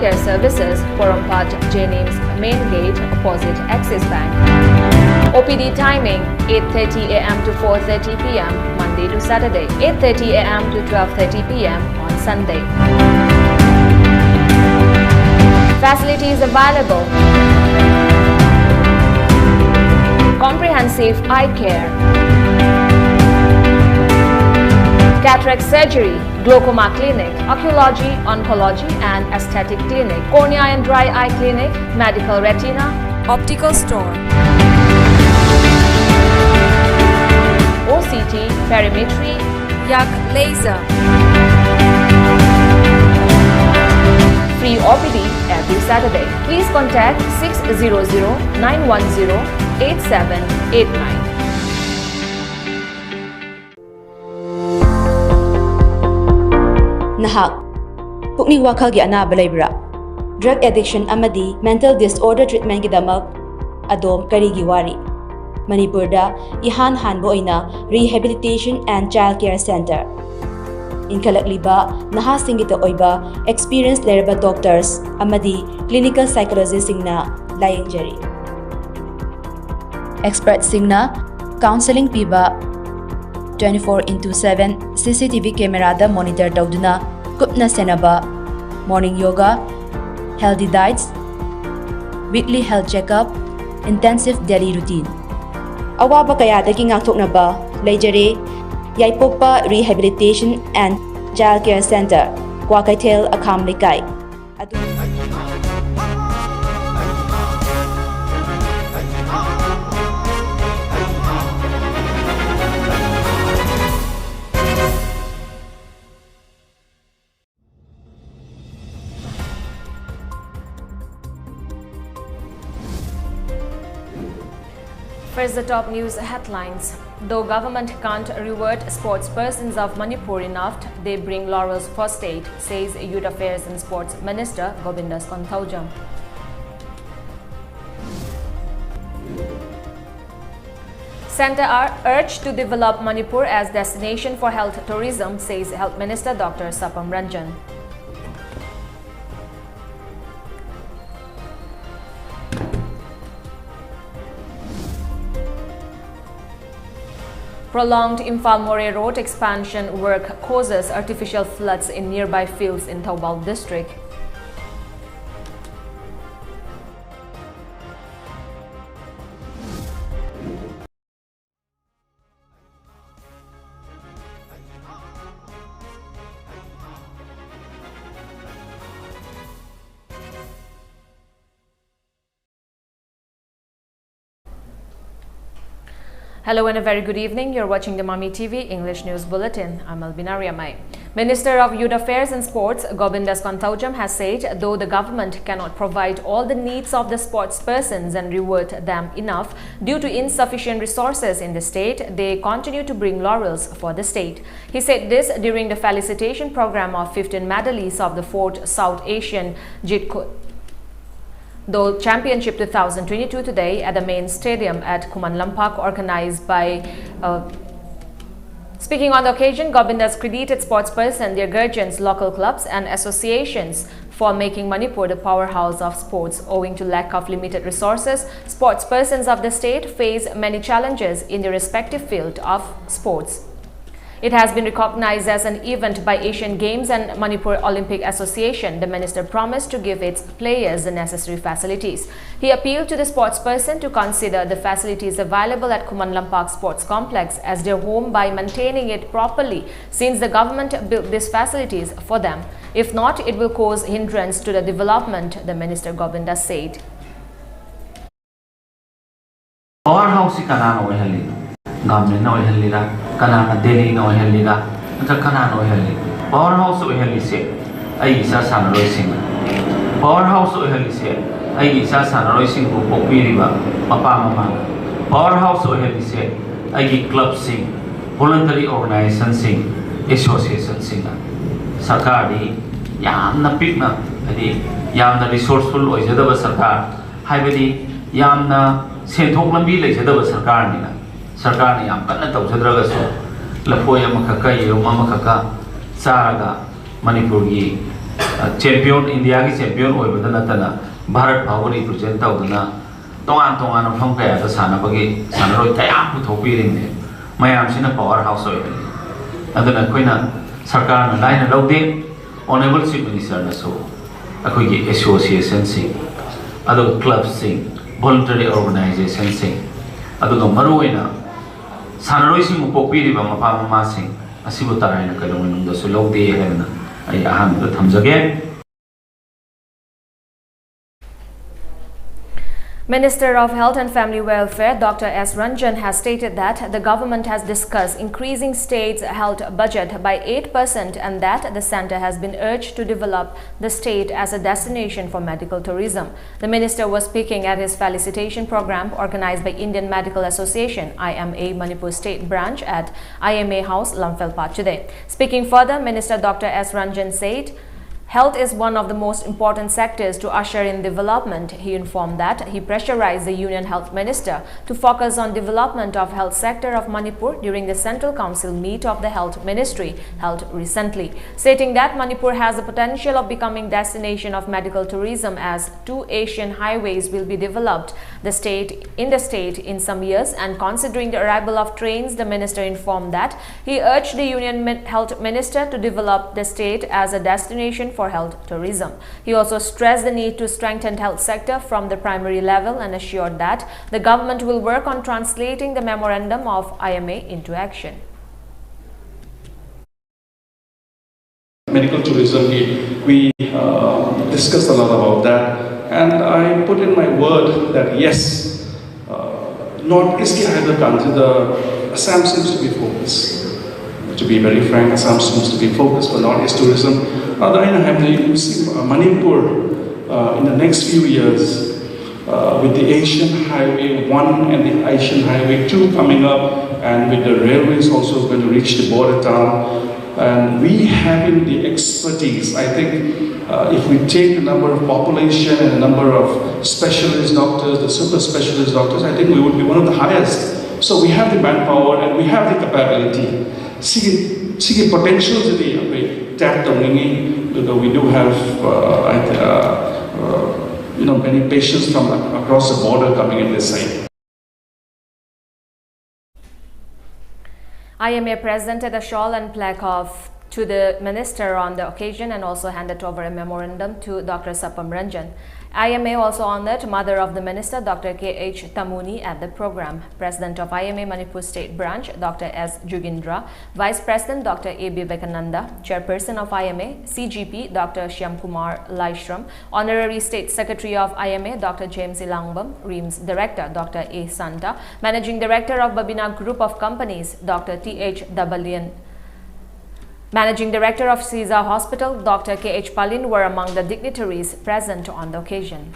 Childcare Services, Porompat Jennings Main Gate, opposite Axis Bank. OPD timing 8:30 a.m. to 4:30 p.m. Monday to Saturday, 8:30 a.m. to 12:30 p.m. on Sunday. Facilities available: comprehensive eye care, cataract surgery, glaucoma clinic, oncology, oncology and aesthetic clinic, cornea and dry eye clinic, medical retina, optical store, OCT, perimetry, yak laser. Free OPD every Saturday. Please contact 600-910-8789. Nahak pukning wakalgi anaba laibra drug addiction amadi mental disorder treatment gidamak adom karigi wari Manipurda ihan hanbo oina rehabilitation and child care center inkalakliba nahasingita oiba experienced leraba doctors amadi clinical psychologists singna layengjari experts singna counseling piba 24/7 CCTV camera da monitor tawduna kupna senaba morning yoga, healthy diets, weekly health checkup, intensive daily routine. Awaba kayadagi ngakthoknaba leijare Yaipokpa Rehabilitation and Child Care Center, Kwakaitel, Akham Likai. First, the top news headlines. Though government can't reward sportspersons of Manipur enough, they bring laurels for state, says Youth Affairs and Sports Minister Govinda Konthaujam. Centre are urged to develop Manipur as destination for health tourism, says Health Minister Dr. Sapam Ranjan. Prolonged Imphal-More Road expansion work causes artificial floods in nearby fields in Thoubal district. Hello and a very good evening. You're watching the Mami TV English News Bulletin. I'm ALBINA RIAMEI. Minister of Youth Affairs and Sports Govinda Konthaujam has said though the government cannot provide all the needs of the sports persons and reward them enough due to insufficient resources in the state, they continue to bring laurels for the state. He said this during the felicitation program of 15 medalists of the 4th South Asian The Championship 2022 today at the main stadium at Kumanlampak, organized by Speaking on the occasion, Govindas credited sportspersons, their guardians, local clubs and associations for making Manipur the powerhouse of sports. Owing to lack of limited resources, sportspersons of the state face many challenges in their respective field of sports. It has been recognized as an event by Asian Games and Manipur Olympic Association. The minister promised to give its players the necessary facilities. He appealed to the sportsperson to consider the facilities available at Kumanlampak Sports Complex as their home by maintaining it properly, since the government built these facilities for them. If not, it will cause hindrance to the development, the minister Govinda said. Powerhouse government no helira kanana Delhi no helira anta kana no helli powerhouse o helli se ai isa sanaroi sing powerhouse o helli se ai isa sanaroi sing ko popiriba papa mama powerhouse o helli se ai club sing voluntary organization sing association sing sarkar di yamna pikna adi yamna resourceful oijadaba sarkar haibadi yamna senthok lambi leijadaba sarkar ni Sarkar ni am kanna tawjadraga so lafoya makaka yom amakaka saraga Manipur gi champion ꯏꯟꯗꯤꯌꯥꯒꯤ champion ꯑꯣꯏꯕꯗ ꯅꯠꯇꯅ ꯚꯥꯔꯠ ꯐꯥꯎꯕ ꯔꯤꯄ꯭ꯔꯖꯦꯟ ꯇꯧꯗꯨꯅ ꯇꯣꯉꯥꯟ ꯇꯣꯉꯥꯟꯕ ꯃꯐꯝ ꯀꯌꯥꯗ ꯁꯥꯟꯅꯕꯒꯤ ꯁꯥꯟꯅꯔꯣꯏ ꯀꯌꯥ ꯄꯨꯊꯣꯛꯄꯤꯔꯤꯕꯅꯤ ꯃꯌꯥꯝꯁꯤꯅ ꯄꯥꯋꯔ ꯍꯥꯎꯁ ꯑꯣꯏꯍꯜꯂꯤ ꯑꯗꯨꯅ ꯑꯩꯈꯣꯏꯅ ꯁꯔꯀꯥꯔꯅ ꯂꯥꯏꯅ ꯂꯧꯗꯦ ꯑꯣꯅꯦꯕꯜ ꯆꯤꯐ ꯃꯤꯅꯤꯁꯇꯔꯅꯁꯨ ꯑꯩꯈꯣꯏꯒꯤ ꯑꯦꯁꯣꯁꯤꯌꯦꯁꯟꯁꯤꯡ ꯑꯗꯨꯒ ꯀ꯭ꯂꯕꯁꯤꯡ ꯚꯣꯂꯨꯟꯇꯔꯤ ꯑꯣꯔꯒꯅꯥꯏꯖꯦꯁꯟꯁꯤꯡ ꯑꯗꯨꯒ ꯃꯔꯨꯑꯣꯏꯅ ꯁꯥꯟꯅꯔꯣꯏꯁꯤꯡꯕꯨ ꯄꯣꯛꯄꯤꯔꯤꯕ ꯃꯄꯥ ꯃꯃꯥꯁꯤꯡ ꯑꯁꯤꯕꯨ ꯇꯔꯥꯏꯅ ꯀꯩꯗꯧꯉꯩꯗꯁꯨ ꯂꯧꯗꯦ ꯍꯥꯏꯕꯅ ꯑꯩ ꯑꯍꯥꯟꯕꯗ ꯊꯝꯖꯒꯦ. Minister of Health and Family Welfare Dr. S. Ranjan has stated that the government has discussed increasing state's health budget by 8% and that the centre has been urged to develop the state as a destination for medical tourism. The minister was speaking at his felicitation program organized by Indian Medical Association (IMA) Manipur State Branch at IMA House, Lamphel today. Speaking further, Minister Dr. S. Ranjan said, health is one of the most important sectors to usher in development. He informed that he pressurized the Union Health Minister to focus on development of health sector of Manipur during the Central Council meet of the Health Ministry held recently, stating that Manipur has the potential of becoming destination of medical tourism as 2 Asian highways will be developed in the state in some years, and considering the arrival of trains, the minister informed that he urged the Union Health Minister to develop the state as a destination for health tourism. He also stressed the need to strengthen health sector from the primary level and assured that the government will work on translating the memorandum of IMA into action. Medical tourism, we discussed a lot about that, and I put in my word that yes, Northeast ki either country, Assam seems to be focused. To be very frank, Assam seems to be focused for Northeast tourism. You see Manipur in the next few years with the Asian Highway 1 and the Asian Highway 2 coming up, and with the railways also going to reach the border town. And we having the expertise, I think if we take the number of population and the number of specialist doctors, the super specialist doctors, I think we would be one of the highest. So we have the manpower and we have the capability. See potential to the tap we do have many patients from across the border coming in this side. IMA presented a shawl and plaque to the minister on the occasion and also handed over a memorandum to Dr. Sapam Ranjan. IMA also honored mother of the minister, Dr. K.H. Tamuni, at the program. President of IMA Manipur State Branch, Dr. S. Jugindra, Vice President, Dr. A.B. Vekananda, Chairperson of IMA, CGP, Dr. Shyam Kumar Laishram, Honorary State Secretary of IMA, Dr. James Ilangbam, RIAMEI's Director, Dr. A. Santa, Managing Director of ALBINA Group of Companies, Dr. T.H. Dabalian, Managing Director of Caesar Hospital, Dr. K.H. Palin were among the dignitaries present on the occasion.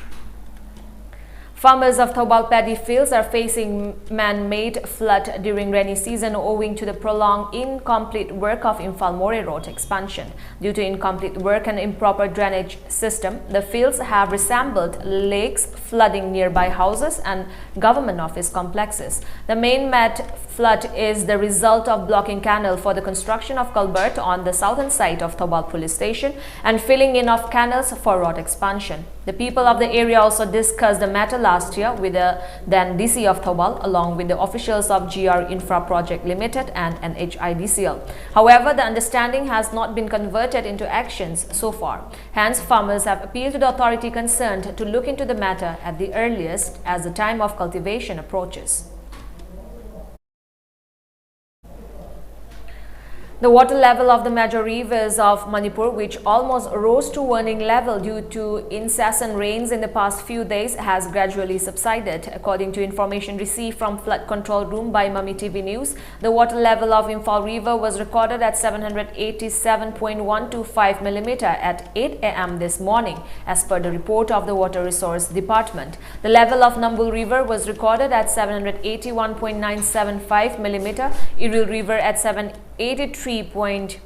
Farmers of Thobal paddy fields are facing man-made flood during rainy season owing to the prolonged incomplete work of Imphal More Road expansion. Due to incomplete work and improper drainage system, the fields have resembled lakes, flooding nearby houses and government office complexes. The main met flood is the result of blocking canal for the construction of culvert on the southern side of Thobal police station and filling in of canals for road expansion. The people of the area also discussed the matter last year with the then DC of Thobal along with the officials of GR Infra Project Limited and NHIDCL. However, the understanding has not been converted into actions so far. Hence, farmers have appealed to the authority concerned to look into the matter at the earliest as the time of cultivation approaches. The water level of the major rivers of Manipur, which almost rose to warning level due to incessant rains in the past few days, has gradually subsided. According to information received from Flood Control Room by Mami TV News, the water level of Imphal River was recorded at 787.125 mm at 8 am this morning, as per the report of the Water Resource Department. The level of Nambul River was recorded at 781.975 mm, Iril River at 783.150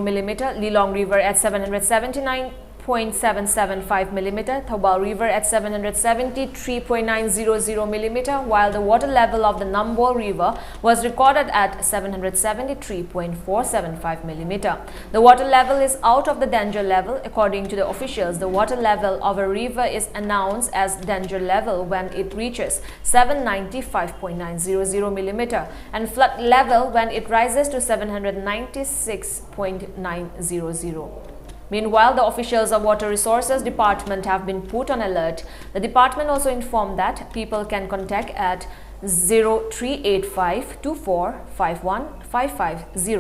mm, Lilong River at 779.9 773.775 mm, Thobal River at 773.900 mm, while the water level of the Nambol River was recorded at 773.475 mm. The water level is out of the danger level. According to the officials, the water level of a river is announced as danger level when it reaches 795.900 mm and flood level when it rises to 796.900. Meanwhile, the officials of Water Resources Department have been put on alert. The department also informed that people can contact at 0385 2451 550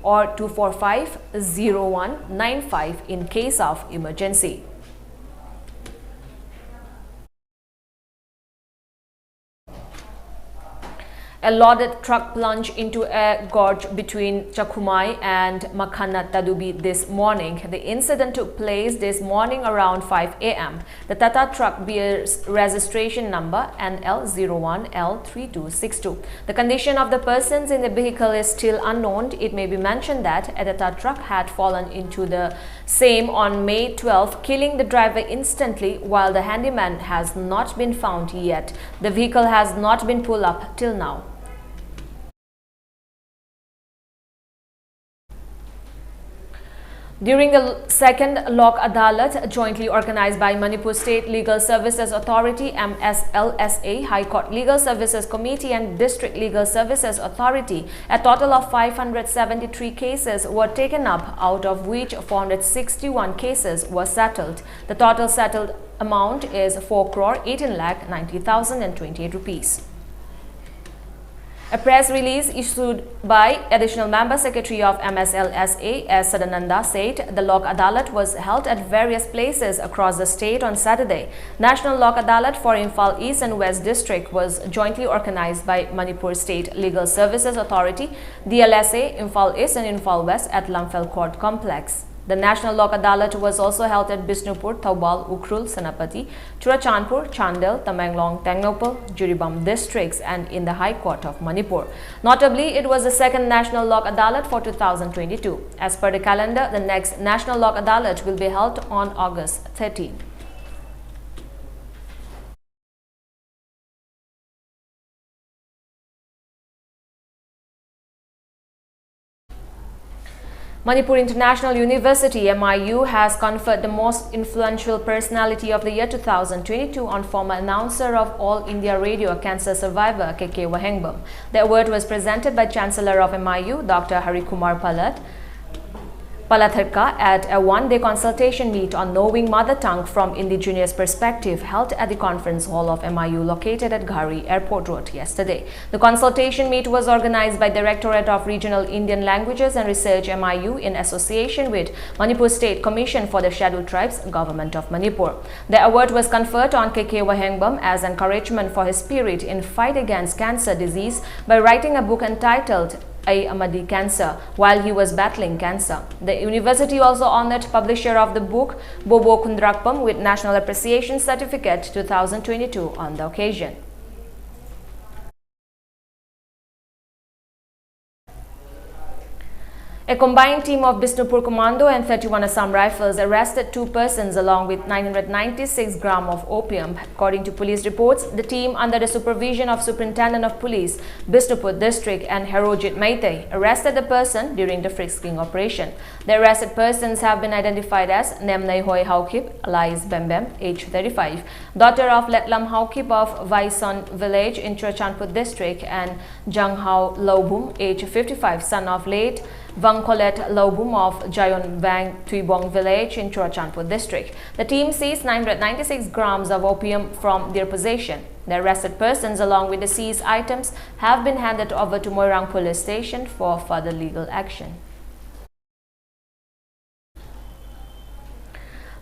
or 245 0195 in case of emergency. A loaded truck plunged into a gorge between Chakhumai and Makhana Tadubi this morning. The incident took place this morning around 5 a.m. The Tata truck bears registration number NL01L3262. The condition of the persons in the vehicle is still unknown. It may be mentioned that a Tata truck had fallen into the same on May 12, killing the driver instantly, while the handyman has not been found yet. The vehicle has not been pulled up till now. During the second Lok Adalat, jointly organized by Manipur State Legal Services Authority MSLSA, High Court Legal Services Committee and District Legal Services Authority, a total of 573 cases were taken up, out of which 461 cases were settled. The total settled amount is 4,18,90,028 rupees. A press release issued by Additional Member Secretary of MSLSA, S. Sadananda, said the Lok Adalat was held at various places across the state on Saturday. National Lok Adalat for Imphal East and West District was jointly organized by Manipur State Legal Services Authority, DLSA, Imphal East and Imphal West at Lamphel Court Complex. The National Lok Adalat was also held at Bishnupur, Thoubal, Ukhrul, Senapati, Churachandpur, Chandel, Tamenglong, Tengnopal, Jiribam districts and in the High Court of Manipur. Notably, it was the second National Lok Adalat for 2022. As per the calendar, the next National Lok Adalat will be held on August 13. Manipur International University MIU has conferred the most influential personality of the year 2022 on former announcer of All India Radio, a cancer survivor KK Wahengbam. The award was presented by Chancellor of MIU, Dr. Harikumar Palatharka at a one-day consultation meet on knowing mother tongue from indigenous perspective held at the conference hall of MIU located at Ghari Airport Road yesterday. The consultation meet was organized by Directorate of Regional Indian Languages and Research MIU in association with Manipur State Commission for the Scheduled Tribes, Government of Manipur. The award was conferred on KK Wahengbam as encouragement for his spirit in fight against cancer disease by writing a book entitled Amadi Cancer while he was battling cancer. The university also honored publisher of the book, Bobo Kundrakpam, with National Appreciation Certificate 2022 on the occasion. A combined team of Bishnupur Commando and 31 Assam Rifles arrested 2 persons along with 996 grams of opium. According to police reports, the team, under the supervision of Superintendent of Police, Bishnupur District and Herojit Meitei, arrested the person during the frisking operation. The arrested persons have been identified as Nemnai Hoi Haukip, alias Bembem, age 35, daughter of Letlam Haukip of Vaison village in Churachandpur District, and Janghao Lobum, age 55, son of late Vangkolet Lobum of Jayon Vang Tuibong village in Churachandpur district. The team seized 996 grams of opium from their possession. The arrested persons along with the seized items have been handed over to Moirang police station for further legal action.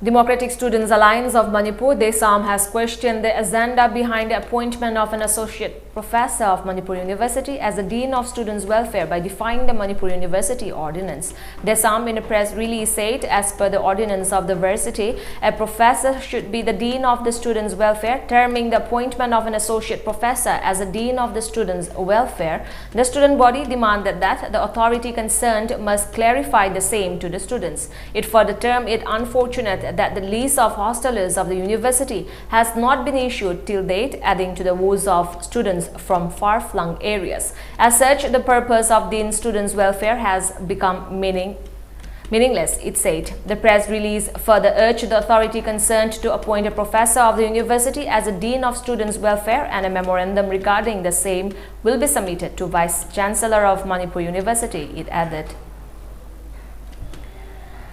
Democratic Students Alliance of Manipur, DESAM, has questioned the agenda behind the appointment of an associate professor of Manipur University as the Dean of Students' Welfare by defying the Manipur University Ordinance. DESAM in a press release said, as per the ordinance of the university, a professor should be the Dean of the Students' Welfare, terming the appointment of an associate professor as a Dean of the Students' Welfare. The student body demanded that the authority concerned must clarify the same to the students. It further termed it unfortunate added that the list of hostelers of the university has not been issued till date, adding to the woes of students from far-flung areas. As such, the purpose of the students' welfare has become meaningless, it said. The press release further urged the authority concerned to appoint a professor of the university as a dean of students' welfare, and a memorandum regarding the same will be submitted to Vice Chancellor of Manipur University, it added.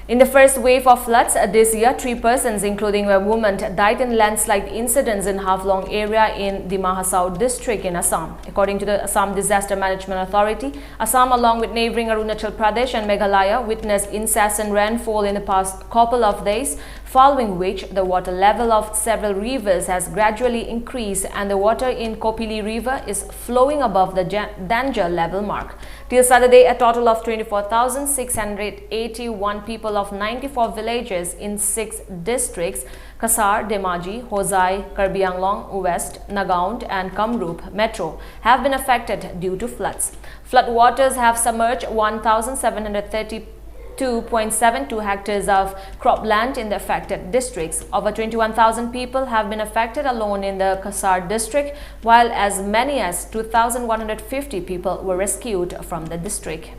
In the first wave of floods this year, 3 persons, including a woman, died in landslide incidents in Havlong area in the Mahasau district in Assam. According to the Assam Disaster Management Authority, Assam, along with neighboring Arunachal Pradesh and Meghalaya, witnessed incessant rainfall in the past couple of days, following which the water level of several rivers has gradually increased and the water in Kopili River is flowing above the danger level mark. Till Saturday, a total of 24,681 people of 94 villages in 6 districts, Kasar, Demaji, Hosai, Karbi Anglong, West, Nagaund and Kamrup Metro, have been affected due to floods. Flood waters have submerged 1,732.72 hectares of cropland in the affected districts. Over 21,000 people have been affected alone in the Kasar district, while as many as 2,150 people were rescued from the district.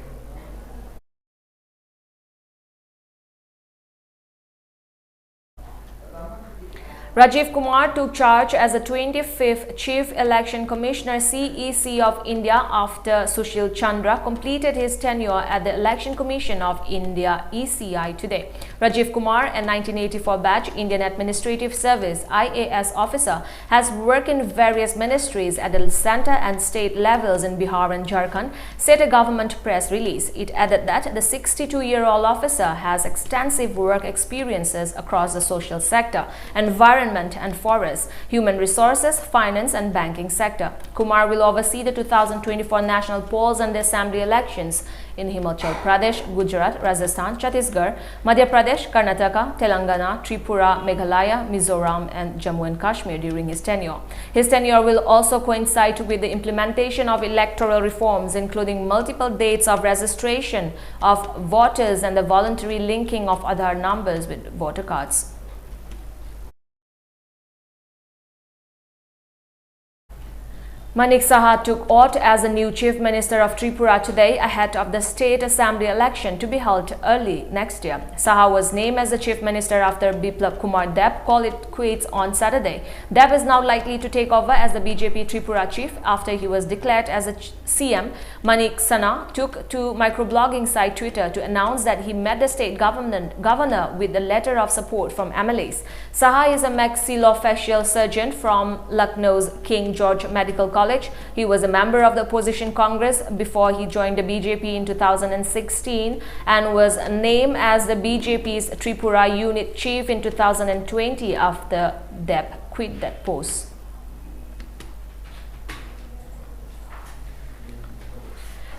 Rajiv Kumar took charge as the 25th Chief Election Commissioner CEC of India after Sushil Chandra completed his tenure at the Election Commission of India ECI today. Rajiv Kumar, a 1984 batch Indian Administrative Service IAS officer, has worked in various ministries at the center and state levels in Bihar and Jharkhand, said a government press release. It added that the 62-year-old officer has extensive work experiences across the social sector, environment and forests, human resources, finance and banking sector. Kumar will oversee the 2024 national polls and the assembly elections in Himachal Pradesh, Gujarat, Rajasthan, Chhattisgarh, Madhya Pradesh, Karnataka, Telangana, Tripura, Meghalaya, Mizoram and Jammu and Kashmir during his tenure. His tenure will also coincide with the implementation of electoral reforms, including multiple dates of registration of voters and the voluntary linking of Aadhaar numbers with voter cards. Manik Saha took oath as the new Chief Minister of Tripura today ahead of the State Assembly election to be held early next year. Saha was named as the Chief Minister after Biplab Kumar Deb called it quits on Saturday. Deb is now likely to take over as the BJP Tripura Chief after he was declared as a CM. Manik Saha took to microblogging site Twitter to announce that he met the state governor with a letter of support from MLAs. Saha is a maxillofacial surgeon from Lucknow's King George Medical College. He was a member of the opposition Congress before he joined the BJP in 2016 and was named as the BJP's Tripura unit chief in 2020 after Deb quit that post.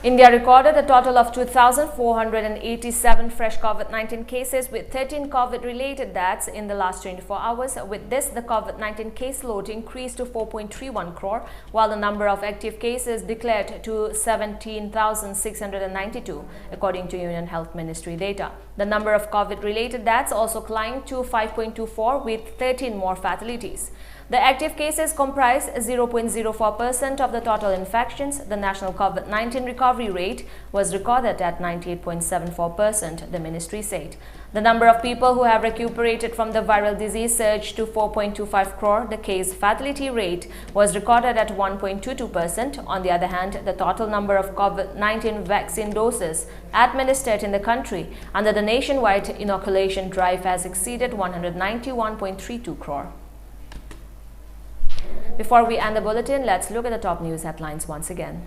India recorded a total of 2,487 fresh COVID-19 cases with 13 COVID-related deaths in the last 24 hours. With this, the COVID-19 caseload increased to 4.31 crore, while the number of active cases declared to 17,692, according to Union Health Ministry data. The number of COVID-related deaths also climbed to 5.24 with 13 more fatalities. The active cases comprise 0.04% of the total infections. The national COVID-19 recovery rate was recorded at 98.74%, the ministry said. The number of people who have recuperated from the viral disease surged to 4.25 crore. The case fatality rate was recorded at 1.22%. On the other hand, the total number of COVID-19 vaccine doses administered in the country under the nationwide inoculation drive has exceeded 191.32 crore. Before we end the bulletin, let's look at the top news headlines once again.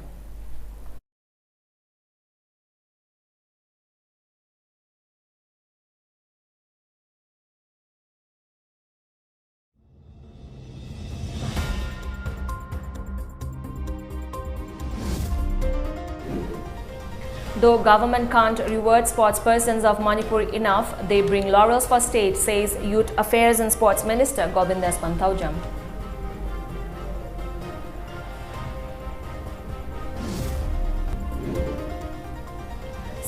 Though government can't reward sportspersons of Manipur enough, they bring laurels for state, says Youth Affairs and Sports Minister Govindas Pantaujam.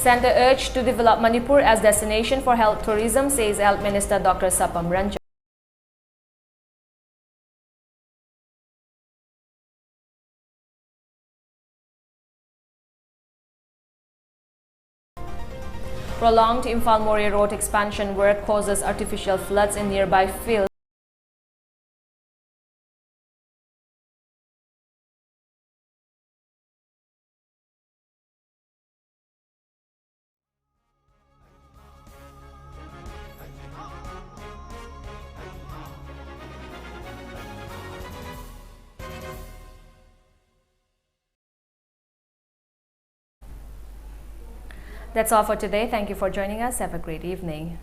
Centre urged to develop Manipur as destination for health tourism, says Health Minister Dr. Sapam Ranjan. Prolonged Imphal-Mori Road expansion work causes artificial floods in nearby fields. That's all for today. Thank you for joining us. Have a great evening.